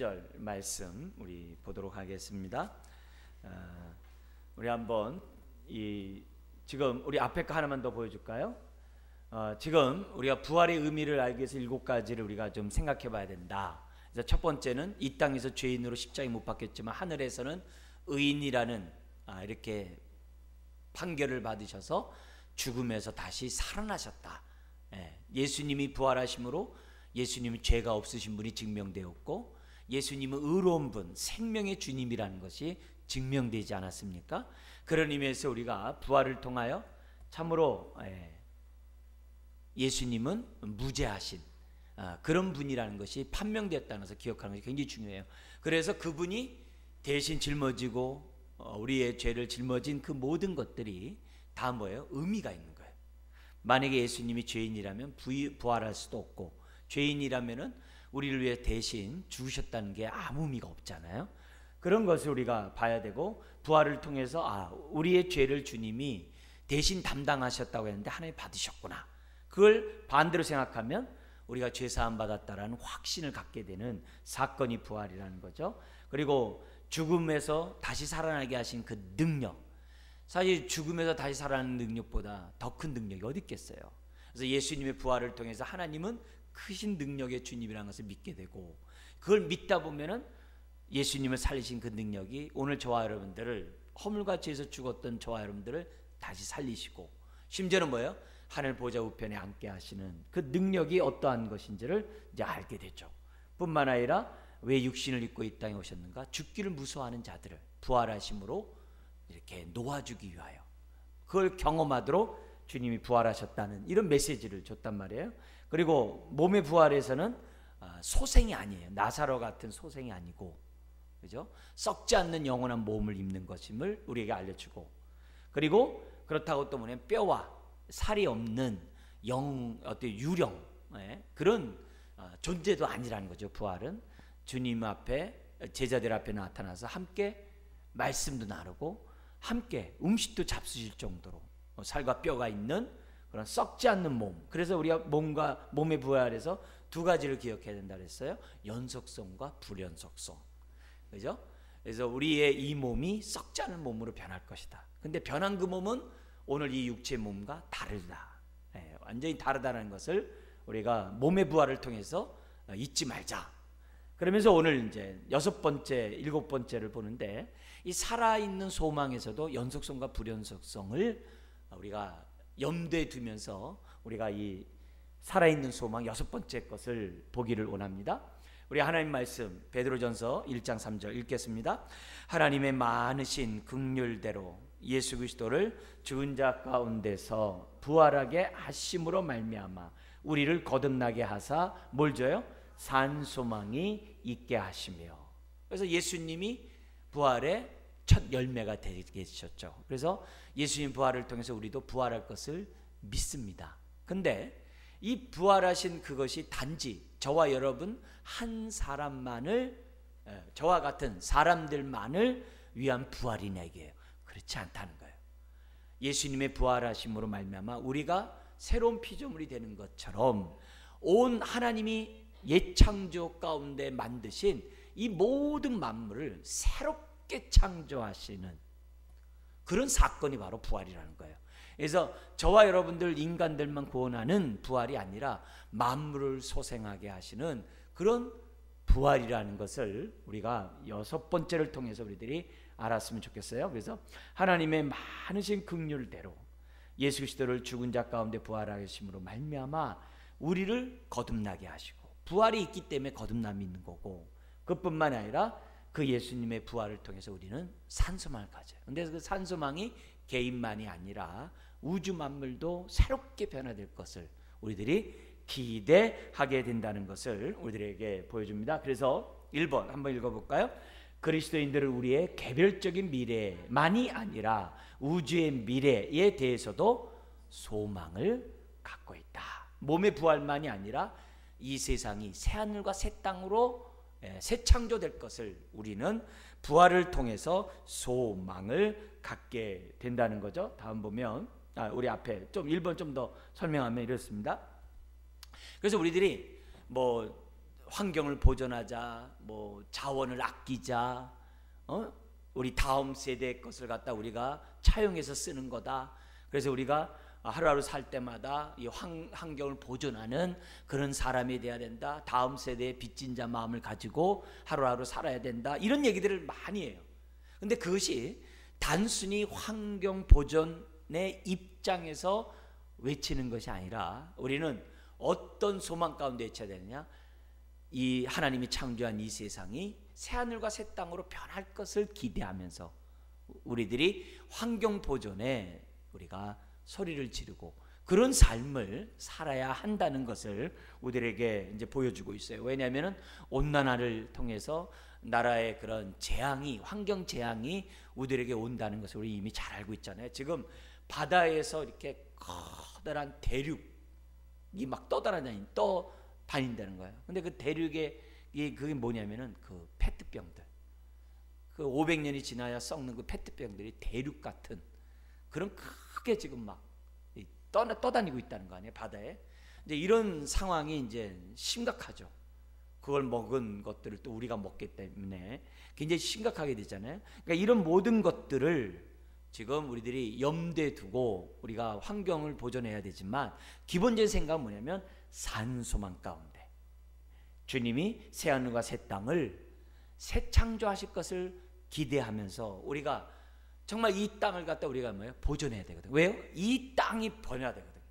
10절 말씀 우리 보도록 하겠습니다. 우리 한번 지금 우리 앞에 거 하나만 더 보여줄까요? 지금 우리가 부활의 의미를 알기 위해서 7가지를 우리가 좀 생각해 봐야 된다. 그래서 첫 번째는 이 땅에서 죄인으로 십자가에 못 박혔지만 하늘에서는 의인이라는 이렇게 판결을 받으셔서 죽음에서 다시 살아나셨다. 예수님이 부활하심으로 예수님은 죄가 없으신 분이 증명되었고 예수님은 의로운 분, 생명의 주님이라는 것이 증명되지 않았습니까? 그런 의미에서 우리가 부활을 통하여 참으로 예수님은 무죄하신 그런 분이라는 것이 판명되었다는 것을 기억하는 것이 굉장히 중요해요. 그래서 그분이 대신 짊어지고 우리의 죄를 짊어진 그 모든 것들이 다 뭐예요? 의미가 있는 거예요. 만약에 예수님이 죄인이라면 부활할 수도 없고, 죄인이라면은 우리를 위해 대신 죽으셨다는 게 아무 의미가 없잖아요. 그런 것을 우리가 봐야 되고, 부활을 통해서 우리의 죄를 주님이 대신 담당하셨다고 했는데 하나님 받으셨구나. 그걸 반대로 생각하면 우리가 죄 사함 받았다라는 확신을 갖게 되는 사건이 부활이라는 거죠. 그리고 죽음에서 다시 살아나게 하신 그 능력, 사실 죽음에서 다시 살아나는 능력보다 더 큰 능력이 어디 있겠어요. 그래서 예수님의 부활을 통해서 하나님은 크신 능력의 주님이라는 것을 믿게 되고, 그걸 믿다 보면은 예수님을 살리신 그 능력이 오늘 저와 여러분들을, 허물과 죄에서 죽었던 저와 여러분들을 다시 살리시고, 심지어는 뭐예요? 하늘 보좌 우편에 앉게 하시는 그 능력이 어떠한 것인지를 이제 알게 되죠. 뿐만 아니라 왜 육신을 입고 이 땅에 오셨는가? 죽기를 무서워하는 자들을 부활하심으로 이렇게 놓아주기 위하여, 그걸 경험하도록 주님이 부활하셨다는 이런 메시지를 줬단 말이에요. 그리고 몸의 부활에서는 소생이 아니에요. 나사로 같은 소생이 아니고, 그죠? 썩지 않는 영원한 몸을 입는 것임을 우리에게 알려주고, 그리고 그렇다고 또 뭐냐면 뼈와 살이 없는 어떤 유령, 그런 존재도 아니라는 거죠. 부활은 주님 앞에, 제자들 앞에 나타나서 함께 말씀도 나누고 함께 음식도 잡수실 정도로 살과 뼈가 있는 그런 썩지 않는 몸. 그래서 우리가 몸의 부활에서 두 가지를 기억해야 된다 그랬어요. 연속성과 불연속성. 그죠? 그래서 우리의 이 몸이 썩지 않은 몸으로 변할 것이다. 근데 변한 그 몸은 오늘 이 육체의 몸과 다르다. 완전히 다르다는 것을 우리가 몸의 부활을 통해서 잊지 말자. 그러면서 오늘 이제 6번째, 7번째를 보는데, 이 살아있는 소망에서도 연속성과 불연속성을 우리가 염두에 두면서 우리가 이 살아있는 소망 6번째 것을 보기를 원합니다. 우리 하나님 말씀 베드로전서 1장 3절 읽겠습니다. 하나님의 많으신 긍휼대로 예수 그리스도를 죽은 자 가운데서 부활하게 하심으로 말미암아 우리를 거듭나게 하사 뭘 줘요? 산 소망이 있게 하시며. 그래서 예수님이 부활의 첫 열매가 되게 하셨죠. 그래서 예수님 부활을 통해서 우리도 부활할 것을 믿습니다. 근데 이 부활하신 그것이 단지 저와 여러분 한 사람만을, 저와 같은 사람들만을 위한 부활이냐 이게요. 그렇지 않다는 거예요. 예수님의 부활하심으로 말미암아 우리가 새로운 피조물이 되는 것처럼 온 하나님이 예창조 가운데 만드신 이 모든 만물을 새롭게 창조하시는 그런 사건이 바로 부활이라는 거예요. 그래서 저와 여러분들 인간들만 구원하는 부활이 아니라 만물을 소생하게 하시는 그런 부활이라는 것을 우리가 6번째를 통해서 우리들이 알았으면 좋겠어요. 그래서 하나님의 많으신 긍휼대로 예수 그리스도를 죽은 자 가운데 부활하심으로 말미암아 우리를 거듭나게 하시고, 부활이 있기 때문에 거듭남이 있는 거고, 그뿐만 아니라 그 예수님의 부활을 통해서 우리는 산소망을 가져요. 근데 그 산소망이 개인만이 아니라 우주 만물도 새롭게 변화될 것을 우리들이 기대하게 된다는 것을 우리들에게 보여줍니다. 그래서 1번 한번 읽어볼까요? 그리스도인들은 우리의 개별적인 미래만이 아니라 우주의 미래에 대해서도 소망을 갖고 있다. 몸의 부활만이 아니라 이 세상이 새하늘과 새 땅으로 새 창조될 것을 우리는 부활을 통해서 소망을 갖게 된다는 거죠. 다음 보면 우리 앞에 좀 1번 좀 더 설명하면 이렇습니다. 그래서 우리들이 환경을 보존하자, 뭐 자원을 아끼자, 우리 다음 세대의 것을 갖다 우리가 차용해서 쓰는 거다. 그래서 우리가 하루하루 살 때마다 이 환경을 보존하는 그런 사람이 돼야 된다. 다음 세대의 빚진 자 마음을 가지고 하루하루 살아야 된다. 이런 얘기들을 많이 해요. 근데 그것이 단순히 환경 보존의 입장에서 외치는 것이 아니라 우리는 어떤 소망 가운데 외쳐야 되느냐? 이 하나님이 창조한 이 세상이 새하늘과 새 땅으로 변할 것을 기대하면서 우리들이 환경 보존에 우리가 소리를 지르고 그런 삶을 살아야 한다는 것을 우리들에게 이제 보여주고 있어요. 왜냐하면 온난화를 통해서 나라의 그런 재앙이, 환경 재앙이 우리들에게 온다는 것을 우리 이미 잘 알고 있잖아요. 지금 바다에서 이렇게 커다란 대륙이 막 떠다닌다는 거예요. 근데 그 대륙에 그게 뭐냐면은 그 페트병들, 그 500년이 지나야 썩는 그 페트병들이 대륙 같은 그런 크게 지금 막 떠다니고 있다는 거 아니에요, 바다에. 이제 이런 상황이 이제 심각하죠. 그걸 먹은 것들을 또 우리가 먹기 때문에 굉장히 심각하게 되잖아요. 그러니까 이런 모든 것들을 지금 우리들이 염두에 두고 우리가 환경을 보존해야 되지만 기본적인 생각은 뭐냐면 산소망 가운데 주님이 새하늘과 새 땅을 새 창조하실 것을 기대하면서 우리가 정말 이 땅을 갖다 우리가 뭐예요? 보존해야 되거든요. 왜요? 이 땅이 변화되거든요.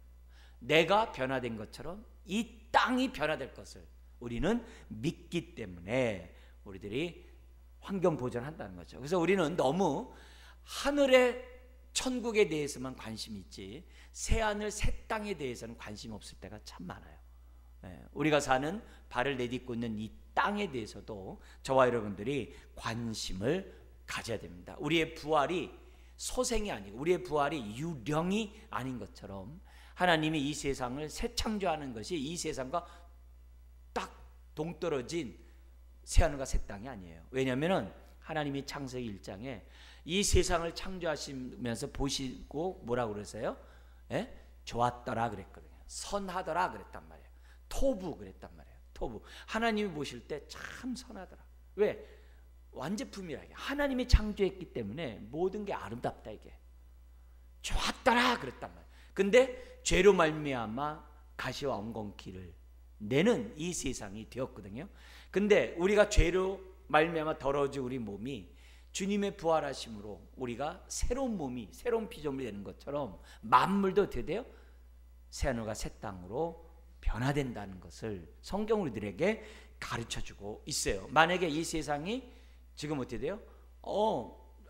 내가 변화된 것처럼 이 땅이 변화될 것을 우리는 믿기 때문에 우리들이 환경 보존한다는 거죠. 그래서 우리는 너무 하늘의 천국에 대해서만 관심이 있지 새하늘 새 땅에 대해서는 관심 없을 때가 참 많아요. 우리가 사는 발을 내딛고 있는 이 땅에 대해서도 저와 여러분들이 관심을 가져야 됩니다. 우리의 부활이 소생이 아니고 우리의 부활이 유령이 아닌 것처럼 하나님이 이 세상을 새 창조하는 것이 이 세상과 딱 동떨어진 새하늘과 새 땅이 아니에요. 왜냐하면 하나님이 창세기 1장에 이 세상을 창조하시면서 보시고 뭐라고 그러세요? 좋았더라 그랬거든요. 선하더라 그랬단 말이에요. 토부 그랬단 말이에요. 토부. 하나님이 보실 때 참 선하더라. 왜? 완제품이라 이게 하나님이 창조했기 때문에 모든 게 아름답다 이게. 좋았더라 그랬단 말이에요. 근데 죄로 말미암아 가시와 엉겅퀴를 내는 이 세상이 되었거든요. 근데 우리가 죄로 말미암아 더러워진 우리 몸이 주님의 부활하심으로 우리가 새로운 몸이 새로운 피조물이 되는 것처럼 만물도 어떻게 돼요? 새하늘과 새 땅으로 변화된다는 것을 성경 우리들에게 가르쳐주고 있어요. 만약에 이 세상이 지금 어떻게 돼요?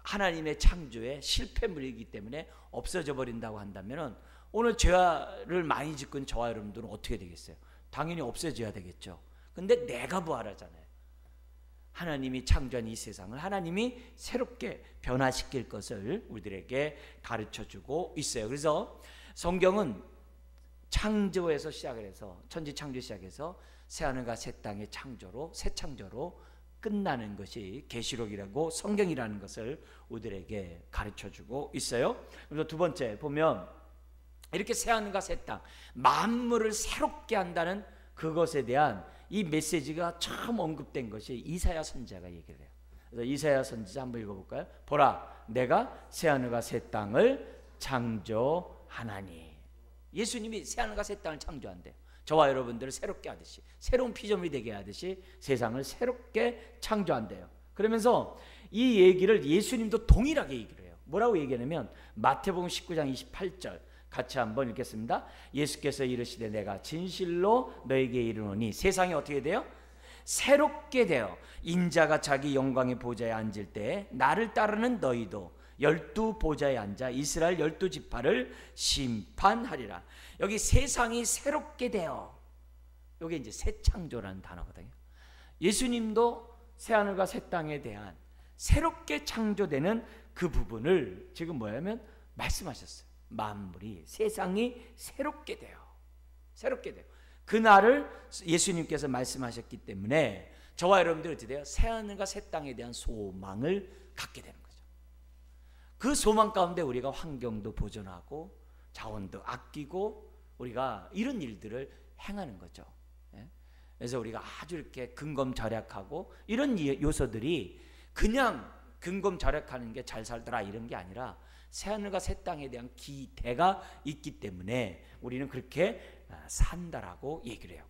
하나님의 창조의 실패물이기 때문에 없어져 버린다고 한다면 오늘 죄를 많이 짓고 있는 저와 여러분들은 어떻게 되겠어요? 당연히 없어져야 되겠죠. 근데 내가 부활하잖아요. 하나님이 창조한 이 세상을 하나님이 새롭게 변화시킬 것을 우리들에게 가르쳐주고 있어요. 그래서 성경은 창조에서 시작을 해서 천지 창조 시작해서 새하늘과 새 땅의 창조로 새 창조로 끝나는 것이 계시록이라고 성경이라는 것을 우리들에게 가르쳐주고 있어요. 그래서 두 번째 보면 이렇게 새하늘과 새 땅 만물을 새롭게 한다는 그것에 대한 이 메시지가 처음 언급된 것이 이사야 선지자가 얘기를 해요. 그래서 이사야 선지자 한번 읽어볼까요? 보라, 내가 새하늘과 새 땅을 창조하나니. 예수님이 새하늘과 새 땅을 창조한대요. 저와 여러분들을 새롭게 하듯이 새로운 피조물이 되게 하듯이 세상을 새롭게 창조한대요. 그러면서 이 얘기를 예수님도 동일하게 얘기를 해요. 뭐라고 얘기하냐면 마태복음 19장 28절 같이 한번 읽겠습니다. 예수께서 이르시되 내가 진실로 너에게 이르노니 세상이 어떻게 돼요? 새롭게 되어 인자가 자기 영광의 보좌에 앉을 때 나를 따르는 너희도 12 보좌에 앉아 이스라엘 12지파를 심판하리라. 여기 세상이 새롭게 되어, 이게 이제 새 창조라는 단어거든요. 예수님도 새하늘과 새 땅에 대한 새롭게 창조되는 그 부분을 지금 뭐냐면 말씀하셨어요. 만물이 세상이 새롭게 돼요. 새롭게 돼요. 그날을 예수님께서 말씀하셨기 때문에 저와 여러분들이 어떻게 돼요? 새하늘과 새 땅에 대한 소망을 갖게 되는 거죠. 그 소망 가운데 우리가 환경도 보존하고 자원도 아끼고 우리가 이런 일들을 행하는 거죠. 그래서 우리가 아주 이렇게 근검절약하고 이런 요소들이 그냥 근검절약하는 게 잘 살더라 이런 게 아니라 새하늘과 새 땅에 대한 기대가 있기 때문에 우리는 그렇게 산다라고 얘기를 해요.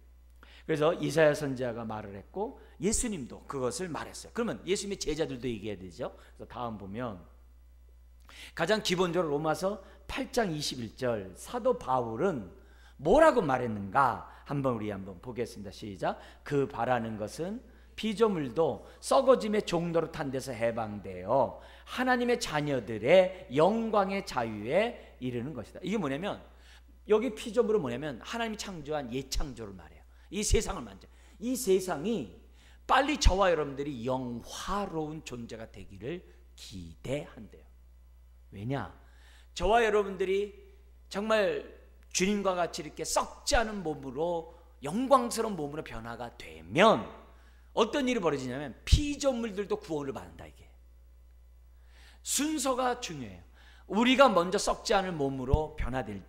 그래서 이사야 선지자가 말을 했고 예수님도 그것을 말했어요. 그러면 예수님의 제자들도 얘기해야 되죠. 그래서 다음 보면 가장 기본적으로 로마서 8장 21절 사도 바울은 뭐라고 말했는가 한번 우리 한번 보겠습니다. 시작. 그 바라는 것은 피조물도 썩어짐의 종로로 탄 데서 해방되어 하나님의 자녀들의 영광의 자유에 이르는 것이다. 이게 뭐냐면 여기 피조물은 뭐냐면 하나님이 창조한 예창조를 말해요. 이 세상을 만져. 이 세상이 빨리 저와 여러분들이 영화로운 존재가 되기를 기대한대요. 왜냐? 저와 여러분들이 정말 주님과 같이 이렇게 썩지 않은 몸으로 영광스러운 몸으로 변화가 되면 어떤 일이 벌어지냐면 피조물들도 구원을 받는다. 이게 순서가 중요해요. 우리가 먼저 썩지 않은 몸으로 변화될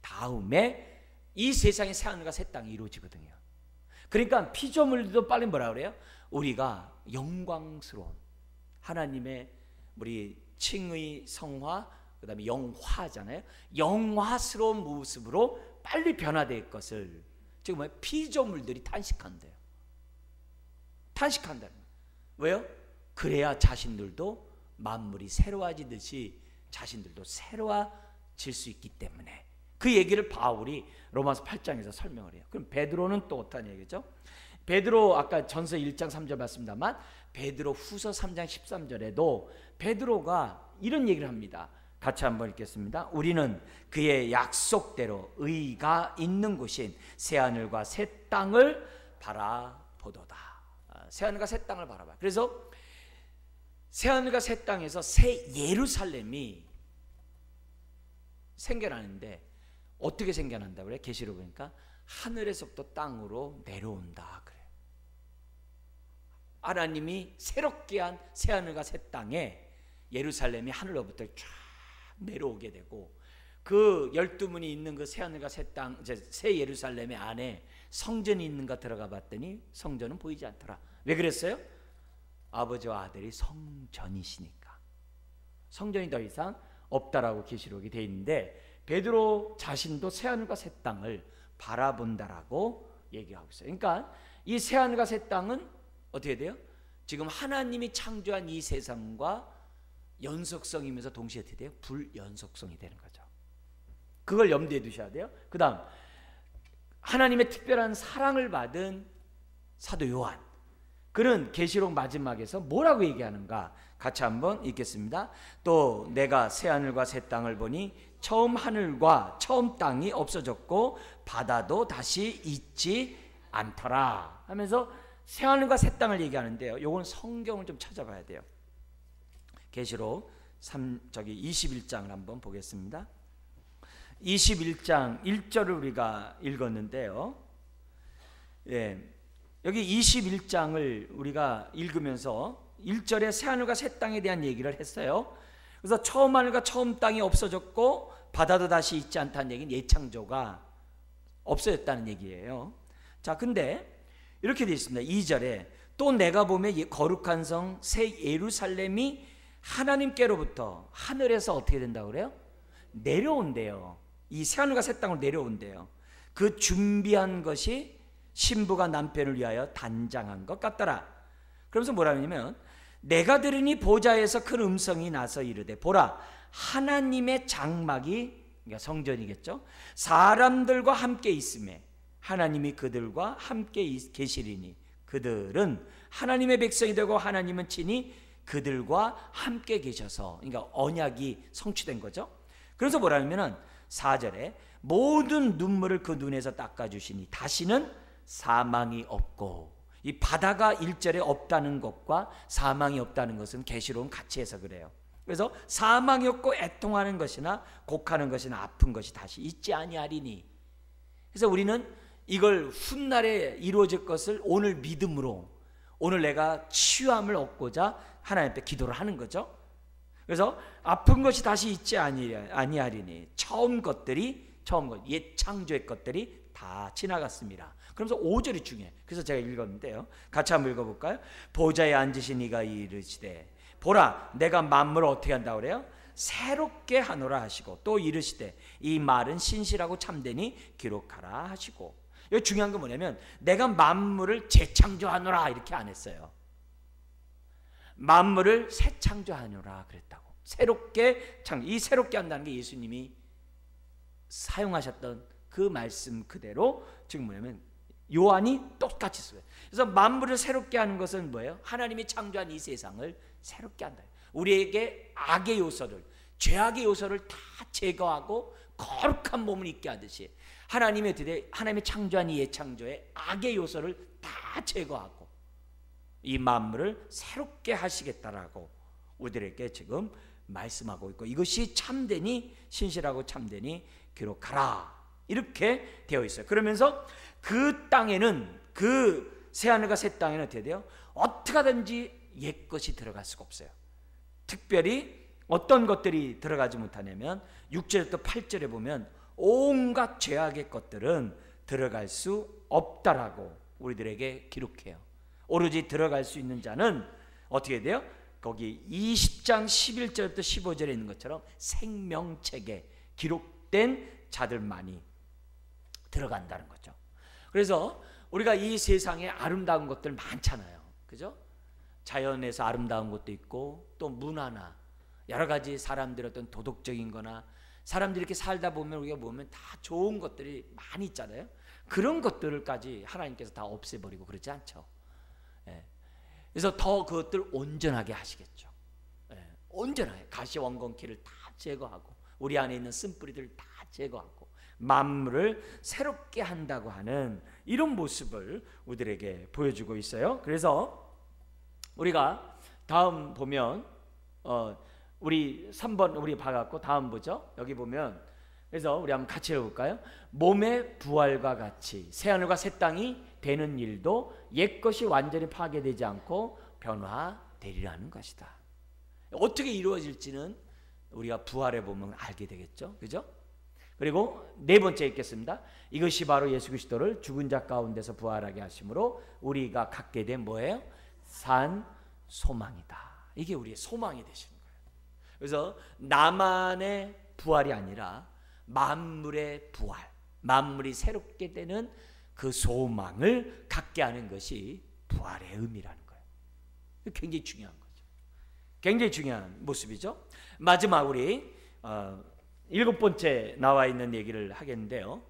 다음에 이 세상의 새하늘과 새 땅이 이루어지거든요. 그러니까 피조물들도 빨리 뭐라 그래요? 우리가 영광스러운 하나님의 우리 칭의 성화 그 다음에 영화잖아요. 영화스러운 모습으로 빨리 변화될 것을 지금 뭐예요? 피조물들이 탄식한대요. 탄식한다는 거예요. 왜요? 그래야 자신들도 만물이 새로워지듯이 자신들도 새로워질 수 있기 때문에 그 얘기를 바울이 로마서 8장에서 설명을 해요. 그럼 베드로는 또 어떤 얘기죠? 베드로 아까 전서 1장 3절 봤습니다만 베드로 후서 3장 13절에도 베드로가 이런 얘기를 합니다. 같이 한번 읽겠습니다. 우리는 그의 약속대로 의가 있는 곳인 새하늘과 새 땅을 바라보도다. 새하늘과 새 땅을 바라봐. 그래서 새하늘과 새 땅에서 새 예루살렘이 생겨나는데 어떻게 생겨난다 그래? 계시록 보니까 하늘에서부터 땅으로 내려온다 그래. 하나님이 새롭게 한 새하늘과 새 땅에 예루살렘이 하늘로부터 쫙 내려오게 되고 그 12문이 있는 그 새하늘과 새 땅, 새 예루살렘의 안에 성전이 있는가 들어가 봤더니 성전은 보이지 않더라. 왜 그랬어요? 아버지와 아들이 성전이시니까. 성전이 더 이상 없다라고 계시록이 되어 있는데 베드로 자신도 새하늘과 새 땅을 바라본다라고 얘기하고 있어요. 그러니까 이 새하늘과 새 땅은 어떻게 돼요? 지금 하나님이 창조한 이 세상과 연속성이면서 동시에 어떻게 돼요? 불연속성이 되는 거죠. 그걸 염두에 두셔야 돼요. 그 다음 하나님의 특별한 사랑을 받은 사도 요한, 그는 계시록 마지막에서 뭐라고 얘기하는가 같이 한번 읽겠습니다. 또 내가 새하늘과 새 땅을 보니 처음 하늘과 처음 땅이 없어졌고 바다도 다시 있지 않더라 하면서 새하늘과 새 땅을 얘기하는데요. 요건 성경을 좀 찾아봐야 돼요. 계시록 21장을 한번 보겠습니다. 21장 1절을 우리가 읽었는데요. 예, 여기 21장을 우리가 읽으면서 1절에 새하늘과 새 땅에 대한 얘기를 했어요. 그래서 처음 하늘과 처음 땅이 없어졌고 바다도 다시 있지 않다는 얘기는 예창조가 없어졌다는 얘기예요. 자, 근데 이렇게 되어 있습니다. 2절에 또 내가 보면 거룩한 성 새 예루살렘이 하나님께로부터 하늘에서 어떻게 된다고 그래요? 내려온대요. 이 새하늘과 새 땅으로 내려온대요. 그 준비한 것이 신부가 남편을 위하여 단장한 것 같더라. 그러면서 뭐라 하냐면 내가 들으니 보좌에서 큰 음성이 나서 이르되 보라 하나님의 장막이, 그러니까 성전이겠죠, 사람들과 함께 있음에 하나님이 그들과 함께 계시리니 그들은 하나님의 백성이 되고 하나님은 친히 그들과 함께 계셔서, 그러니까 언약이 성취된 거죠. 그래서 뭐라 하냐면 4절에 모든 눈물을 그 눈에서 닦아주시니 다시는 사망이 없고, 이 바다가 1절에 없다는 것과 사망이 없다는 것은 계시록은 같이 해서 그래요. 그래서 사망이 없고 애통하는 것이나 곡하는 것이나 아픈 것이 다시 있지 아니하리니, 그래서 우리는 이걸 훗날에 이루어질 것을 오늘 믿음으로 오늘 내가 치유함을 얻고자 하나님 앞에 기도를 하는 거죠. 그래서 아픈 것이 다시 있지 아니하리니 처음 것 옛 창조의 것들이 다 지나갔습니다. 그러면서 5절이 중요해요. 그래서 제가 읽었는데요. 같이 한번 읽어볼까요? 보좌에 앉으신 이가 이르시되 보라 내가 만물을 어떻게 한다고 그래요? 새롭게 하노라 하시고 또 이르시되 이 말은 신실하고 참되니 기록하라 하시고. 여기 중요한 건 뭐냐면 내가 만물을 재창조하노라 이렇게 안 했어요. 만물을 새 창조하노라 그랬다고. 새롭게 이 새롭게 한다는 게 예수님이 사용하셨던 그 말씀 그대로 지금 뭐냐면 요한이 똑같이 써요. 그래서 만물을 새롭게 하는 것은 뭐예요? 하나님이 창조한 이 세상을 새롭게 한다. 우리에게 악의 요소를, 죄악의 요소를 다 제거하고 거룩한 몸을 입게 하듯이 하나님이 창조한 이 예창조의 악의 요소를 다 제거하고 이 만물을 새롭게 하시겠다라고 우리들에게 지금 말씀하고 있고, 이것이 참되니 신실하고 참되니 기록하라 이렇게 되어 있어요. 그러면서 그 땅에는, 그 새하늘과 새 땅에는 어떻게 돼요? 어떻게 하든지 옛것이 들어갈 수가 없어요. 특별히 어떤 것들이 들어가지 못하냐면 6절부터 8절에 보면 온갖 죄악의 것들은 들어갈 수 없다라고 우리들에게 기록해요. 오로지 들어갈 수 있는 자는 어떻게 돼요? 거기 20장 11절부터 15절에 있는 것처럼 생명책에 기록된 자들만이 들어간다는 거죠. 그래서 우리가 이 세상에 아름다운 것들 많잖아요. 그죠? 자연에서 아름다운 것도 있고 또 문화나 여러 가지 사람들의 어떤 도덕적인 거나 사람들이 이렇게 살다 보면 우리가 보면 다 좋은 것들이 많이 있잖아요. 그런 것들까지 하나님께서 다 없애버리고 그러지 않죠. 예. 그래서 더 그것들 온전하게 하시겠죠. 예. 온전하게 가시 원건키를 다 제거하고 우리 안에 있는 쓴뿌리들을 다 제거하고 만물을 새롭게 한다고 하는 이런 모습을 우리들에게 보여주고 있어요. 그래서 우리가 다음 보면 우리 3번 우리 봐갖고 다음 보죠. 여기 보면 그래서 우리 한번 같이 해볼까요? 몸의 부활과 같이 새하늘과 새 땅이 되는 일도 옛것이 완전히 파괴되지 않고 변화되리라는 것이다. 어떻게 이루어질지는 우리가 부활해 보면 알게 되겠죠. 그죠? 그리고 네 번째 읽겠습니다. 이것이 바로 예수 그리스도를 죽은 자 가운데서 부활하게 하심으로 우리가 갖게 된 뭐예요? 산 소망이다. 이게 우리의 소망이 되시는 거예요. 그래서 나만의 부활이 아니라 만물의 부활, 만물이 새롭게 되는 그 소망을 갖게 하는 것이 부활의 의미라는 거예요. 굉장히 중요한 거죠. 굉장히 중요한 모습이죠. 마지막 우리 7번째 나와 있는 얘기를 하겠는데요.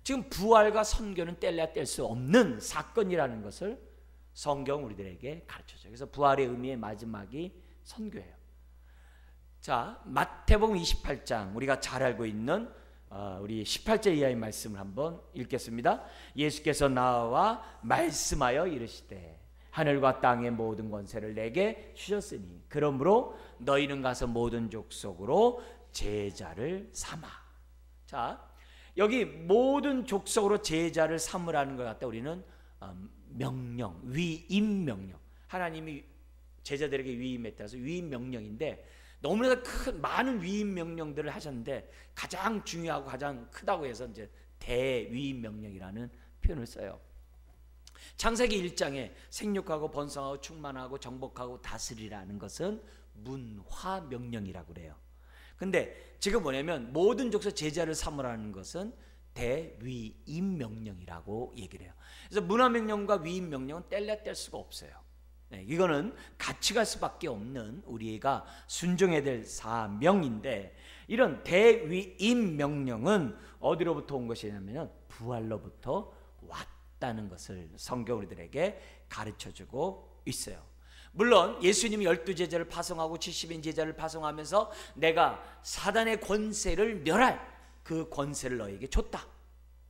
지금 부활과 선교는 뗄래야 뗄 수 없는 사건이라는 것을 성경 우리들에게 가르쳐줘요. 그래서 부활의 의미의 마지막이 선교예요. 자, 마태복음 28장 우리가 잘 알고 있는 우리 18절 이하의 말씀을 한번 읽겠습니다. 예수께서 나와 말씀하여 이르시되 하늘과 땅의 모든 권세를 내게 주셨으니 그러므로 너희는 가서 모든 족속으로 제자를 삼아. 자, 여기 모든 족속으로 제자를 삼으라는 것 같다. 우리는 명령, 위임 명령. 하나님이 제자들에게 위임했다 해서 위임 명령인데 너무나 큰 많은 위임 명령들을 하셨는데 가장 중요하고 가장 크다고 해서 이제 대위임 명령이라는 표현을 써요. 창세기 1장에 생육하고 번성하고 충만하고 정복하고 다스리라는 것은 문화 명령이라고 그래요. 근데 지금 뭐냐면 모든 족속 제자를 삼으라는 것은 대위임 명령이라고 얘기를 해요. 그래서 문화 명령과 위임 명령은 뗄래야 뗄 수가 없어요. 네, 이거는 같이 갈 수밖에 없는 우리가 순종해야 될 사명인데 이런 대위임 명령은 어디로부터 온 것이냐면 부활로부터 왔다는 것을 성경 우리들에게 가르쳐주고 있어요. 물론 예수님이 12제자를 파송하고 70인 제자를 파송하면서 내가 사단의 권세를 멸할 그 권세를 너에게 줬다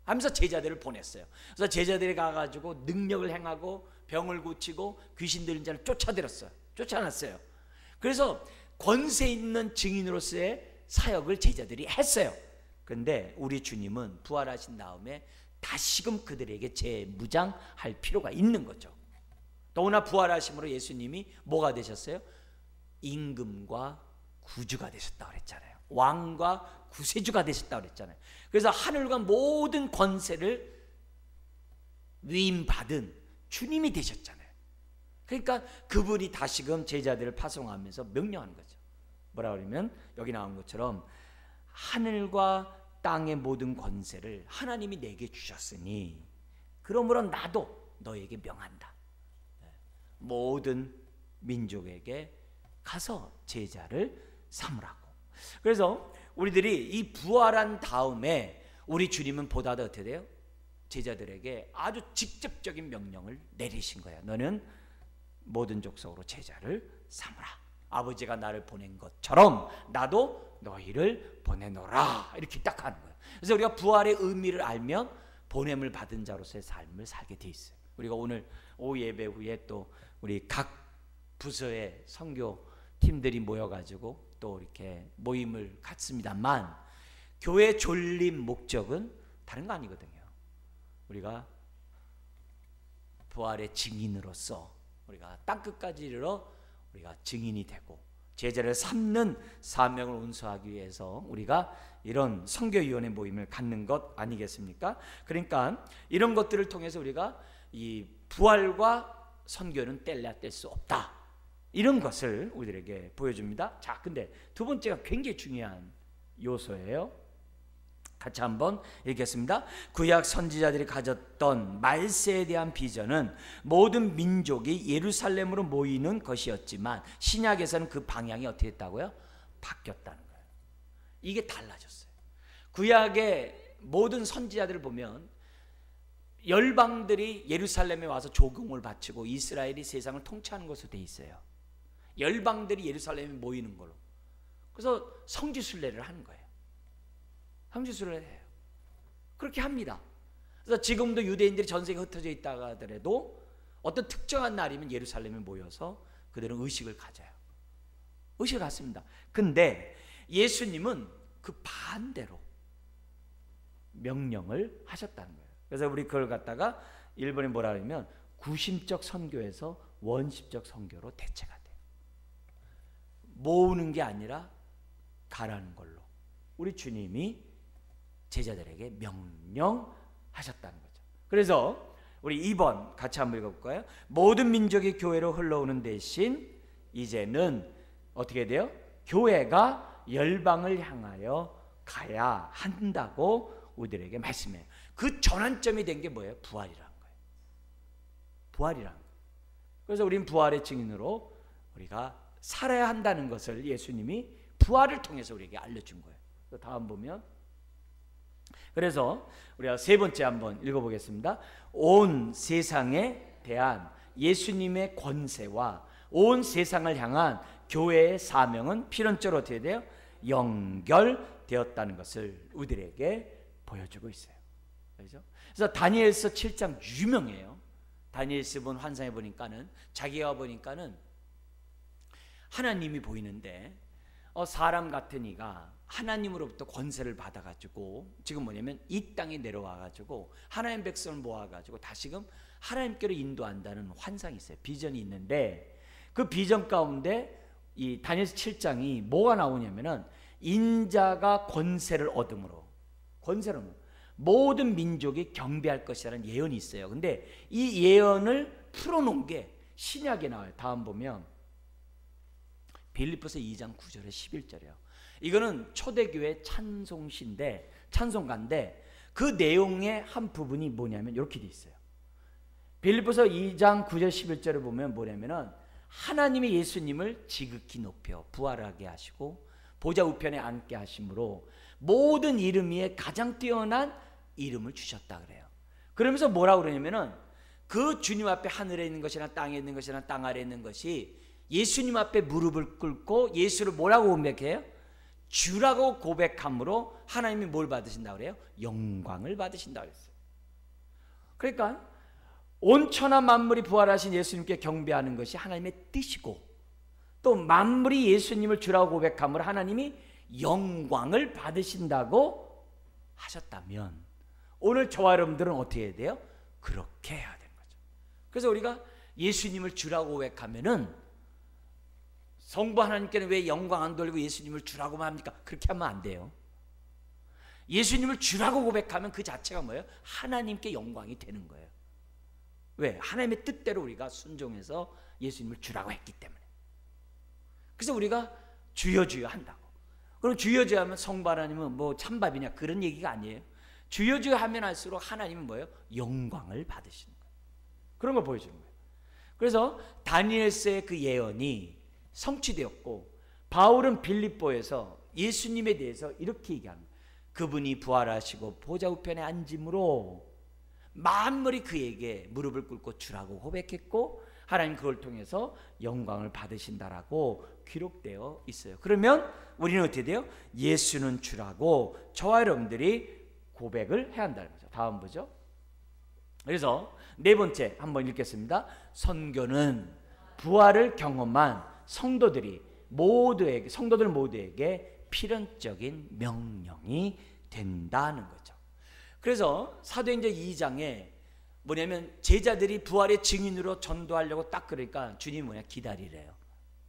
하면서 제자들을 보냈어요. 그래서 제자들이 가가지고 능력을 행하고 병을 고치고 귀신 들린 자를 쫓아냈어요. 그래서 권세 있는 증인으로서의 사역을 제자들이 했어요. 그런데 우리 주님은 부활하신 다음에 다시금 그들에게 재무장할 필요가 있는 거죠. 더구나 부활하심으로 예수님이 뭐가 되셨어요? 임금과 구주가 되셨다고 그랬잖아요. 왕과 구세주가 되셨다고 그랬잖아요. 그래서 하늘과 모든 권세를 위임받은 주님이 되셨잖아요. 그러니까 그분이 다시금 제자들을 파송하면서 명령하는 거죠. 뭐라 그러면 여기 나온 것처럼 하늘과 땅의 모든 권세를 하나님이 내게 주셨으니 그러므로 나도 너에게 명한다. 모든 민족에게 가서 제자를 삼으라고. 그래서 우리들이 이 부활한 다음에 우리 주님은 보다 더 어떻게 돼요? 제자들에게 아주 직접적인 명령을 내리신 거예요. 너는 모든 족속으로 제자를 삼으라. 아버지가 나를 보낸 것처럼 나도 너희를 보내노라. 이렇게 딱 하는 거예요. 그래서 우리가 부활의 의미를 알면 보냄을 받은 자로서의 삶을 살게 돼 있어요. 우리가 오늘 오후 예배 후에 또 우리 각 부서의 선교 팀들이 모여가지고 또 이렇게 모임을 갖습니다만, 교회 존립 목적은 다른 거 아니거든요. 우리가 부활의 증인으로서 우리가 땅끝까지 이르러 우리가 증인이 되고 제자를 삼는 사명을 운수하기 위해서 우리가 이런 선교위원회 모임을 갖는 것 아니겠습니까? 그러니까 이런 것들을 통해서 우리가 이 부활과 선교는 뗄래야 뗄 수 없다, 이런 것을 우리들에게 보여줍니다. 자, 근데 두 번째가 굉장히 중요한 요소예요. 같이 한번 읽겠습니다. 구약 선지자들이 가졌던 말세에 대한 비전은 모든 민족이 예루살렘으로 모이는 것이었지만 신약에서는 그 방향이 어떻게 했다고요? 바뀌었다는 거예요. 이게 달라졌어요. 구약의 모든 선지자들을 보면 열방들이 예루살렘에 와서 조공을 바치고 이스라엘이 세상을 통치하는 것으로 돼 있어요. 열방들이 예루살렘에 모이는 걸로. 그래서 성지순례를 하는 거예요. 성지순례를 해요. 그렇게 합니다. 그래서 지금도 유대인들이 전 세계에 흩어져 있다가 하더라도 어떤 특정한 날이면 예루살렘에 모여서 그들은 의식을 가져요. 의식을 갖습니다. 근데 예수님은 그 반대로 명령을 하셨다는 거예요. 그래서 우리 그걸 갖다가 일본에 뭐라 그러면 구심적 선교에서 원심적 선교로 대체가 돼요. 모으는 게 아니라 가라는 걸로 우리 주님이 제자들에게 명령하셨다는 거죠. 그래서 우리 2번 같이 한번 읽어볼까요? 모든 민족이 교회로 흘러오는 대신 이제는 어떻게 돼요? 교회가 열방을 향하여 가야 한다고 우리들에게 말씀해요. 그 전환점이 된 게 뭐예요? 부활이라는 거예요. 부활이라는 거예요. 그래서 우리는 부활의 증인으로 우리가 살아야 한다는 것을 예수님이 부활을 통해서 우리에게 알려준 거예요. 다음 보면, 그래서 우리가 세 번째 한번 읽어보겠습니다. 온 세상에 대한 예수님의 권세와 온 세상을 향한 교회의 사명은 필연적으로 어떻게 돼요? 연결되었다는 것을 우리들에게 보여주고 있어요. 그렇죠? 그래서 다니엘서 7장 유명해요. 다니엘서 본 환상에 보니까는 자기가 보니까는 하나님이 보이는데 사람 같은 이가 하나님으로부터 권세를 받아가지고 지금 뭐냐면 이 땅에 내려와가지고 하나님 백성을 모아가지고 다시금 하나님께로 인도한다는 환상이 있어요. 비전이 있는데 그 비전 가운데 이 다니엘서 7장이 뭐가 나오냐면은 인자가 권세를 얻음으로 모든 민족이 경배할 것이라는 예언이 있어요. 근데 이 예언을 풀어놓은 게 신약에 나와요. 다음 보면 빌립보서 2장 9절에 11절이에요. 이거는 초대교회 찬송가인데 그 내용의 한 부분이 뭐냐면 이렇게 돼 있어요. 빌립보서 2장 9절 11절을 보면 뭐냐면은 하나님이 예수님을 지극히 높여 부활하게 하시고 보좌 우편에 앉게 하심으로 모든 이름 위에 가장 뛰어난 이름을 주셨다 그래요. 그러면서 뭐라고 그러냐면은 그 주님 앞에 하늘에 있는 것이나 땅에 있는 것이나 땅 아래에 있는 것이 예수님 앞에 무릎을 꿇고 예수를 뭐라고 고백해요? 주라고 고백함으로 하나님이 뭘 받으신다고 그래요? 영광을 받으신다고 했어요. 그러니까 온 천하 만물이 부활하신 예수님께 경배하는 것이 하나님의 뜻이고 또 만물이 예수님을 주라고 고백함으로 하나님이 영광을 받으신다고 하셨다면 오늘 저와 여러분들은 어떻게 해야 돼요? 그렇게 해야 되는 거죠. 그래서 우리가 예수님을 주라고 고백하면은 성부 하나님께는 왜 영광 안 돌리고 예수님을 주라고만 합니까? 그렇게 하면 안 돼요. 예수님을 주라고 고백하면 그 자체가 뭐예요? 하나님께 영광이 되는 거예요. 왜? 하나님의 뜻대로 우리가 순종해서 예수님을 주라고 했기 때문에. 그래서 우리가 주여 주여 한다고. 그럼 주여 주여 하면 성부 하나님은 뭐 찬밥이냐 그런 얘기가 아니에요. 주여 주여 하면 할수록 하나님은 뭐예요? 영광을 받으시는 거예요. 그런 걸 보여주는 거예요. 그래서 다니엘서의 그 예언이 성취되었고, 바울은 빌립보에서 예수님에 대해서 이렇게 얘기합니다. 그분이 부활하시고 보좌 우편에 앉음으로 만물이 그에게 무릎을 꿇고 주라고 고백했고, 하나님 그걸 통해서 영광을 받으신다라고 기록되어 있어요. 그러면 우리는 어떻게 돼요? 예수는 주라고 저와 여러분들이 고백을 해야 한다는 거죠. 다음 보죠. 그래서 네 번째 한번 읽겠습니다. 선교는 부활을 경험한 성도들 모두에게 필연적인 명령이 된다는 거죠. 그래서 사도행전 2장에 뭐냐면 제자들이 부활의 증인으로 전도하려고 딱 그러니까 주님이 뭐냐 기다리래요.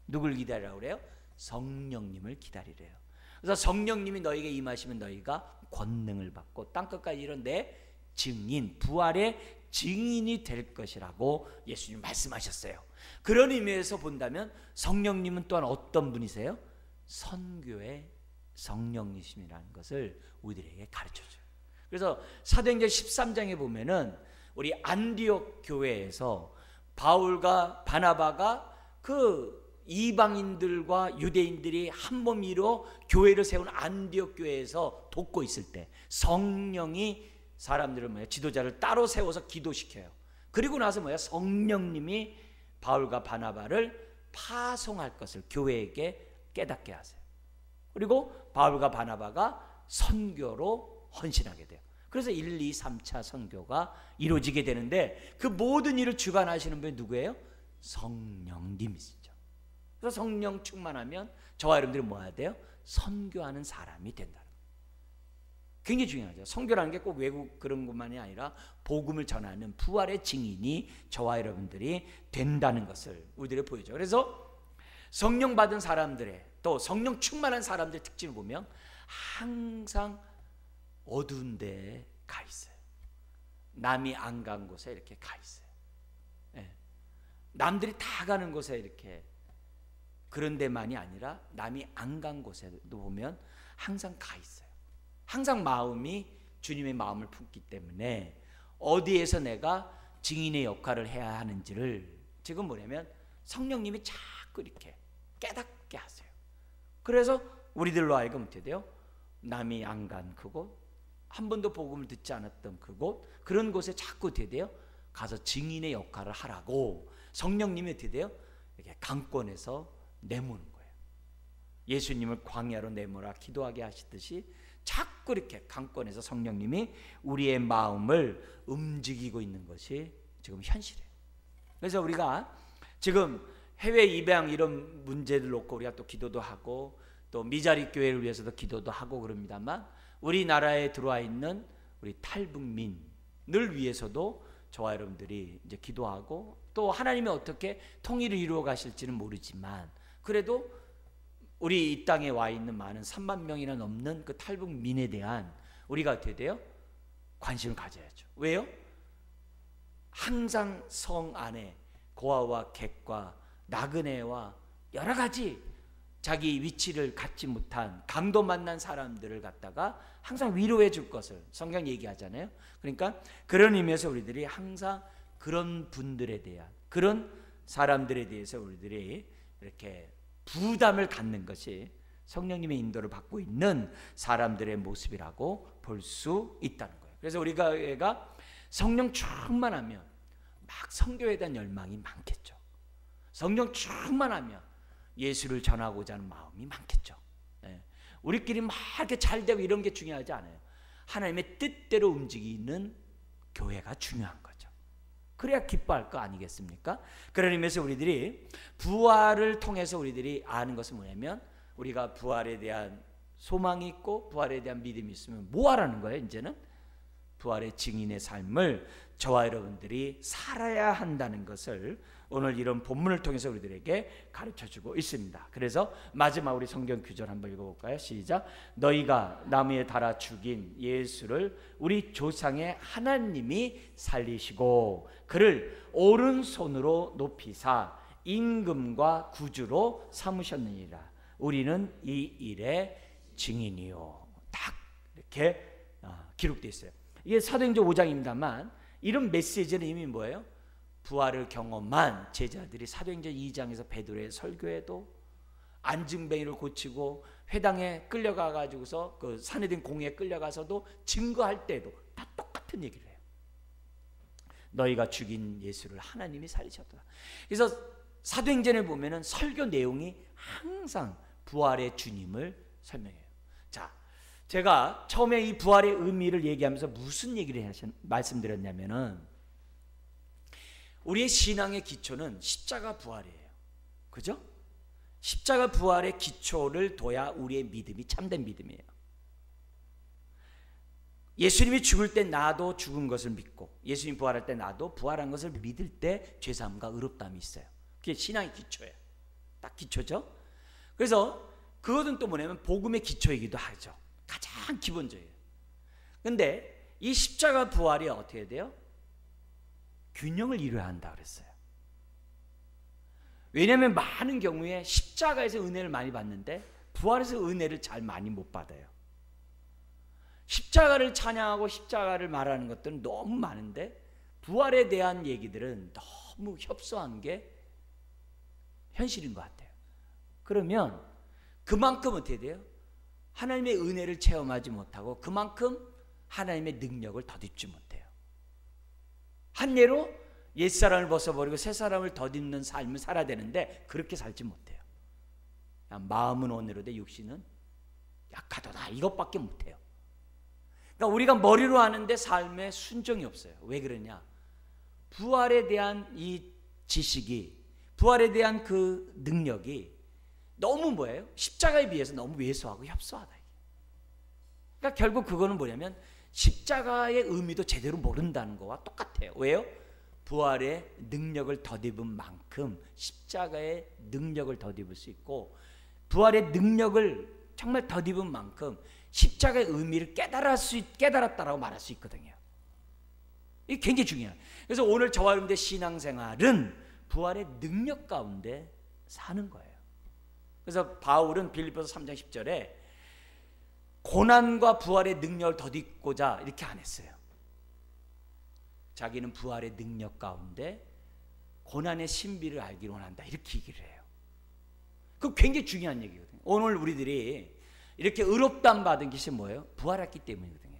누굴 기다리라고 그래요? 성령님을 기다리래요. 그래서 성령님이 너희에게 임하시면 너희가 권능을 받고 땅끝까지 이런 내 증인, 부활의 증인이 될 것이라고 예수님 말씀하셨어요. 그런 의미에서 본다면 성령님은 또한 어떤 분이세요? 선교의 성령이심이라는 것을 우리들에게 가르쳐줘요. 그래서 사도행전 13장에 보면은 우리 안디옥 교회에서 바울과 바나바가 그 이방인들과 유대인들이 한 몸이로 교회를 세운 안디옥 교회에서 돕고 있을 때 성령이 사람들을 지도자를 따로 세워서 기도시켜요. 그리고 나서 성령님이 바울과 바나바를 파송할 것을 교회에게 깨닫게 하세요. 그리고 바울과 바나바가 선교로 헌신하게 돼요. 그래서 1, 2, 3차 선교가 이루어지게 되는데 그 모든 일을 주관하시는 분이 누구예요? 성령님이시죠. 그래서 성령 충만하면 저와 여러분들이 뭐 해야 돼요? 선교하는 사람이 된다는 거예요. 굉장히 중요하죠. 선교라는 게 꼭 외국 그런 것만이 아니라 복음을 전하는 부활의 증인이 저와 여러분들이 된다는 것을 우리들이 보여줘요. 그래서 성령 받은 사람들의 또 성령 충만한 사람들의 특징을 보면 항상 어두운 데에 가 있어요. 남이 안 간 곳에 이렇게 가 있어요. 네. 남들이 다 가는 곳에 이렇게 그런 데만이 아니라 남이 안 간 곳에도 보면 항상 가 있어요. 항상 마음이 주님의 마음을 품기 때문에 어디에서 내가 증인의 역할을 해야 하는지를 지금 뭐냐면 성령님이 자꾸 이렇게 깨닫게 하세요. 그래서 우리들로 하여금 어떻게 돼요? 남이 안 간 그곳, 한 번도 복음을 듣지 않았던 그곳, 그런 곳에 자꾸 어떻게 돼요? 가서 증인의 역할을 하라고 성령님이 어떻게 돼요? 이렇게 강권에서 내모는 거예요. 예수님을 광야로 내모라 기도하게 하시듯이 자꾸 이렇게 강권에서 성령님이 우리의 마음을 움직이고 있는 것이 지금 현실이에요. 그래서 우리가 지금 해외 입양 이런 문제를 놓고 우리가 또 기도도 하고 또 미자리 교회를 위해서도 기도도 하고 그럽니다만 우리나라에 들어와 있는 우리 탈북민을 위해서도 저와 여러분들이 이제 기도하고 또 하나님이 어떻게 통일을 이루어 가실지는 모르지만 그래도 우리 이 땅에 와 있는 많은 3만 명이나 넘는 그 탈북민에 대한 우리가 어떻게 돼요? 관심을 가져야죠. 왜요? 항상 성 안에 고아와 객과 나그네와 여러 가지 자기 위치를 갖지 못한 강도 만난 사람들을 갖다가 항상 위로해 줄 것을 성경 얘기하잖아요. 그러니까 그런 의미에서 우리들이 항상 그런 분들에 대한 그런 사람들에 대해서 우리들이 이렇게 부담을 갖는 것이 성령님의 인도를 받고 있는 사람들의 모습이라고 볼 수 있다는 거예요. 그래서 우리가 성령 충만하면 막 선교에 대한 열망이 많겠죠. 성령 충만하면 예수를 전하고자 하는 마음이 많겠죠. 예. 우리끼리 막 이렇게 잘 되고 이런 게 중요하지 않아요. 하나님의 뜻대로 움직이는 교회가 중요한 거죠. 그래야 기뻐할 거 아니겠습니까? 그런 의미에서 우리들이 부활을 통해서 우리들이 아는 것은 뭐냐면 우리가 부활에 대한 소망이 있고 부활에 대한 믿음이 있으면 뭐 하라는 거예요? 이제는 부활의 증인의 삶을 저와 여러분들이 살아야 한다는 것을 오늘 이런 본문을 통해서 우리들에게 가르쳐주고 있습니다. 그래서 마지막 우리 성경 구절 한번 읽어볼까요? 시작. 너희가 나무에 달아 죽인 예수를 우리 조상의 하나님이 살리시고 그를 오른손으로 높이사 임금과 구주로 삼으셨느니라. 우리는 이 일의 증인이요. 딱 이렇게 기록되어 있어요. 이게 사도행전 5장입니다만 이런 메시지는 이미 뭐예요? 부활을 경험한 제자들이 사도행전 2장에서 베드로의 설교에도 안증뱅이를 고치고 회당에 끌려가 가지고서 그 산헤드린 공회에 끌려가서도 증거할 때도 다 똑같은 얘기를 해요. 너희가 죽인 예수를 하나님이 살리셨더라. 그래서 사도행전에 보면은 설교 내용이 항상 부활의 주님을 설명해요. 자, 제가 처음에 이 부활의 의미를 얘기하면서 무슨 얘기를 말씀드렸냐면은 우리의 신앙의 기초는 십자가 부활이에요. 그죠? 십자가 부활의 기초를 둬야 우리의 믿음이 참된 믿음이에요. 예수님이 죽을 때 나도 죽은 것을 믿고 예수님 부활할 때 나도 부활한 것을 믿을 때 죄사함과 의롭다함이 있어요. 그게 신앙의 기초예요. 딱 기초죠. 그래서 그것은 또 뭐냐면 복음의 기초이기도 하죠. 가장 기본적이에요. 근데 이 십자가 부활이 어떻게 돼요? 균형을 이루어야 한다 그랬어요. 왜냐하면 많은 경우에 십자가에서 은혜를 많이 받는데 부활에서 은혜를 잘 많이 못 받아요. 십자가를 찬양하고 십자가를 말하는 것들은 너무 많은데 부활에 대한 얘기들은 너무 협소한 게 현실인 것 같아요. 그러면 그만큼 어떻게 돼요? 하나님의 은혜를 체험하지 못하고 그만큼 하나님의 능력을 덧입지 못해요. 한 예로 옛사람을 벗어버리고 새사람을 덧입는 삶을 살아야 되는데 그렇게 살지 못해요. 그냥 마음은 온유로되 육신은 약하도다 이것밖에 못해요. 그러니까 우리가 머리로 하는데 삶에 순종이 없어요. 왜 그러냐? 부활에 대한 이 지식이 부활에 대한 그 능력이 너무 뭐예요? 십자가에 비해서 너무 왜소하고 협소하다. 그러니까 결국 그거는 뭐냐면 십자가의 의미도 제대로 모른다는 거와 똑같아요. 왜요? 부활의 능력을 덧입은 만큼 십자가의 능력을 덧입을 수 있고 부활의 능력을 정말 덧입은 만큼 십자가의 의미를 깨달았다라고 말할 수 있거든요. 이게 굉장히 중요해요. 그래서 오늘 저와 여러분들의 신앙생활은 부활의 능력 가운데 사는 거예요. 그래서 바울은 빌립보서 3장 10절에 고난과 부활의 능력을 덧입고자 이렇게 안 했어요. 자기는 부활의 능력 가운데 고난의 신비를 알기를 원한다 이렇게 얘기를 해요. 그거 굉장히 중요한 얘기거든요. 오늘 우리들이 이렇게 의롭다함 받은 것이 뭐예요? 부활했기 때문이거든요.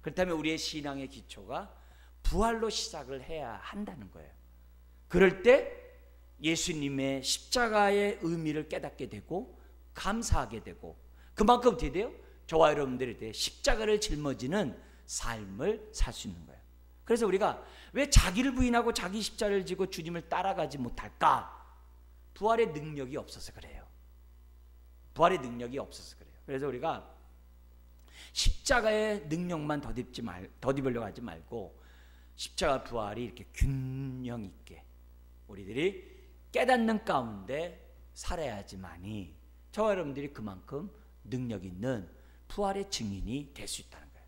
그렇다면 우리의 신앙의 기초가 부활로 시작을 해야 한다는 거예요. 그럴 때 예수님의 십자가의 의미를 깨닫게 되고 감사하게 되고 그만큼 어떻게 돼요? 저와 여러분들이 십자가를 짊어지는 삶을 살 수 있는 거예요. 그래서 우리가 왜 자기를 부인하고 자기 십자가를 지고 주님을 따라가지 못할까? 부활의 능력이 없어서 그래요. 부활의 능력이 없어서 그래요. 그래서 우리가 십자가의 능력만 덧입으려고 하지 말고 십자가 부활이 이렇게 균형 있게 우리들이 깨닫는 가운데 살아야지만이 저와 여러분들이 그만큼 능력 있는 부활의 증인이 될 수 있다는 거예요.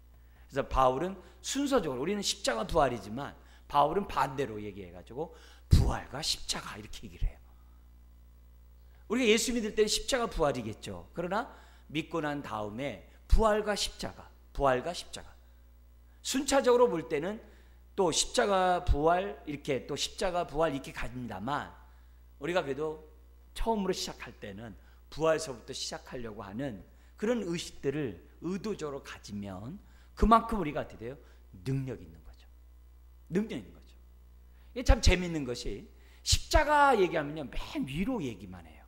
그래서 바울은 순서적으로 우리는 십자가 부활이지만 바울은 반대로 얘기해가지고 부활과 십자가 이렇게 얘기를 해요. 우리가 예수 믿을 때는 십자가 부활이겠죠. 그러나 믿고 난 다음에 부활과 십자가 순차적으로 볼 때는 또 십자가 부활 이렇게 또 십자가 부활 이렇게 갑니다만 우리가 그래도 처음으로 시작할 때는 부활서부터 시작하려고 하는 그런 의식들을 의도적으로 가지면 그만큼 우리가 어떻게 돼요? 능력 있는 거죠. 능력 있는 거죠. 이게 참 재밌는 것이 십자가 얘기하면요 맨 위로 얘기만 해요.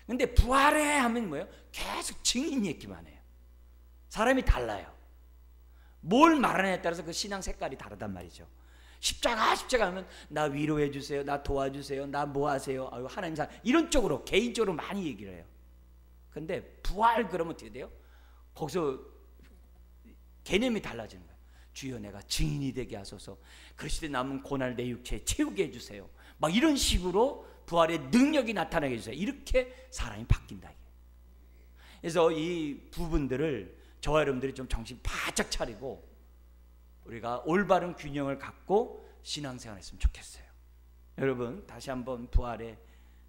근데 부활해 하면 뭐예요? 계속 증인 얘기만 해요. 사람이 달라요. 뭘 말하느냐에 따라서 그 신앙 색깔이 다르단 말이죠. 십자가 하면 나 위로해 주세요, 나 도와주세요, 나 뭐 하세요, 아유, 하나님 사 이런 쪽으로 개인적으로 많이 얘기를 해요. 근데 부활 그러면 어떻게 돼요? 거기서 개념이 달라지는 거예요. 주여 내가 증인이 되게 하소서. 그리스도의 남은 고난을 내 육체에 채우게 해주세요. 막 이런 식으로 부활의 능력이 나타나게 해주세요. 이렇게 사람이 바뀐다. 그래서 이 부분들을 저와 여러분들이 좀 정신 바짝 차리고 우리가 올바른 균형을 갖고 신앙생활 했으면 좋겠어요. 여러분 다시 한번 부활의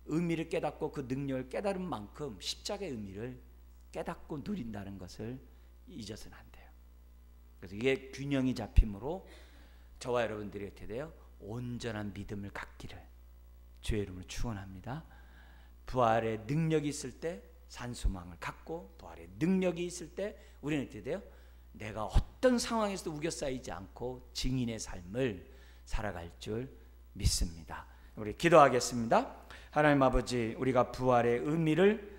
의미를 깨닫고 그 능력을 깨달은 만큼 십자가의 의미를 깨닫고 누린다는 것을 잊어서는 안 돼요. 그래서 이게 균형이 잡힘으로 저와 여러분들이 어떻게 돼요? 온전한 믿음을 갖기를 주의 이름으로 축원합니다. 부활의 능력이 있을 때 산소망을 갖고 부활의 능력이 있을 때 우리는 어떻게 돼요? 내가 어떤 상황에서도 우겨싸이지 않고 증인의 삶을 살아갈 줄 믿습니다. 우리 기도하겠습니다. 하나님 아버지, 우리가 부활의 의미를